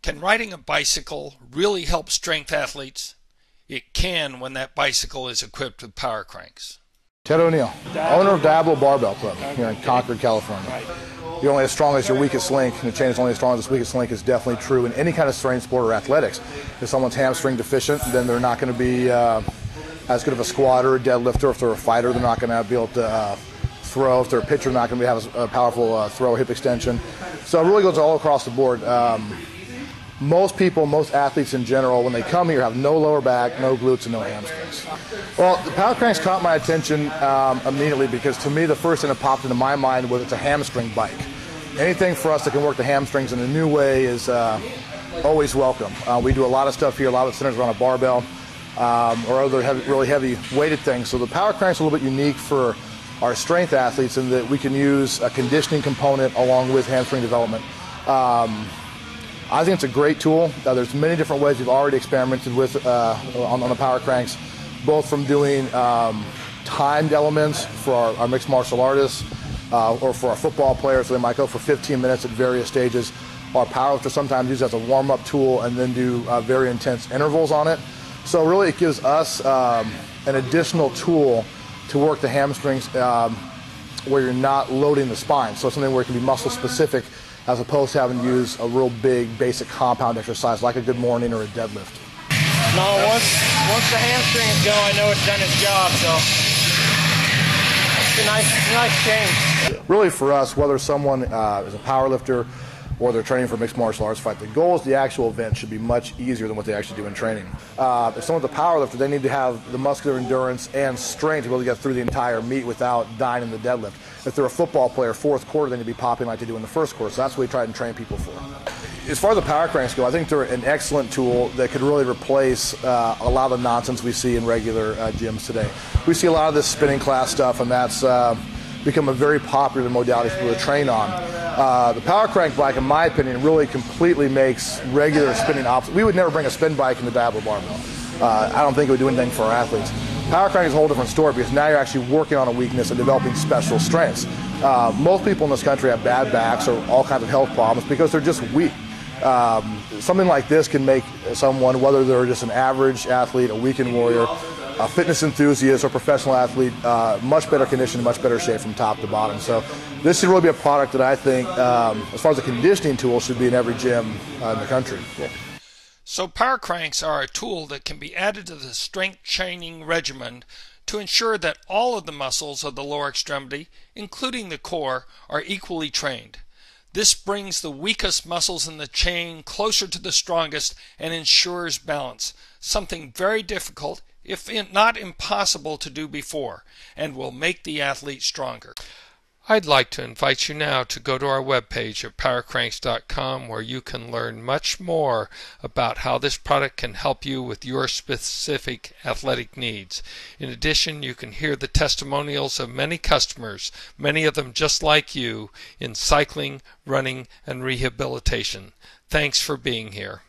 Can riding a bicycle really help strength athletes? It can when that bicycle is equipped with power cranks. Ted O'Neill, owner of Diablo Barbell Club here in Concord, California. You're only as strong as your weakest link, and the chain is only as strong as its weakest link is definitely true in any kind of strength sport or athletics. If someone's hamstring deficient, then they're not going to be as good of a squatter or deadlifter. If they're a fighter, they're not going to be able to throw. If they're a pitcher, they're not going to have a powerful throw or hip extension. So it really goes all across the board. Most people, most athletes in general, when they come here, have no lower back, no glutes, and no hamstrings. Well, the power cranks caught my attention immediately because to me the first thing that popped into my mind was it's a hamstring bike. Anything for us that can work the hamstrings in a new way is always welcome. We do a lot of stuff here. A lot of it centers around a barbell or other really heavy weighted things. So the power crank's a little bit unique for our strength athletes in that we can use a conditioning component along with hamstring development. I think it's a great tool. There's many different ways we've already experimented with on the power cranks, both from doing timed elements for our mixed martial artists or for our football players, so they might go for 15 minutes at various stages. Our powerlifters sometimes use it as a warm-up tool and then do very intense intervals on it. So really it gives us an additional tool to work the hamstrings where you're not loading the spine. So something where it can be muscle specific as opposed to having to use a real big basic compound exercise like a good morning or a deadlift. No, once the hamstrings go, I know it's done its job, so it's a nice change. Really for us, whether someone is a power lifter or they're training for a mixed martial arts fight, the goal is the actual event should be much easier than what they actually do in training. If someone's a power lifter, they need to have the muscular endurance and strength to be able to get through the entire meet without dying in the deadlift. If they're a football player, fourth quarter, they need to be popping like they do in the first quarter. So that's what we try and train people for. As far as the power cranks go, I think they're an excellent tool that could really replace a lot of the nonsense we see in regular gyms today. We see a lot of this spinning class stuff, and that's become a very popular modality for people to train on. The power crank bike, in my opinion, really completely makes regular spinning obsolete. We would never bring a spin bike in the Diablo barbell. I don't think it would do anything for our athletes. Power crank is a whole different story because now you're actually working on a weakness and developing special strengths. Most people in this country have bad backs or all kinds of health problems because they're just weak. Something like this can make someone, whether they're just an average athlete, a weekend warrior, a fitness enthusiast, or professional athlete, much better condition, much better shape from top to bottom. So this should really be a product that I think, as far as a conditioning tool, should be in every gym in the country. Yeah. So power cranks are a tool that can be added to the strength training regimen to ensure that all of the muscles of the lower extremity, including the core, are equally trained. This brings the weakest muscles in the chain closer to the strongest and ensures balance, something very difficult, if not impossible, to do before, and will make the athlete stronger. I'd like to invite you now to go to our webpage at PowerCranks.com, where you can learn much more about how this product can help you with your specific athletic needs. In addition, you can hear the testimonials of many customers, many of them just like you, in cycling, running, and rehabilitation. Thanks for being here.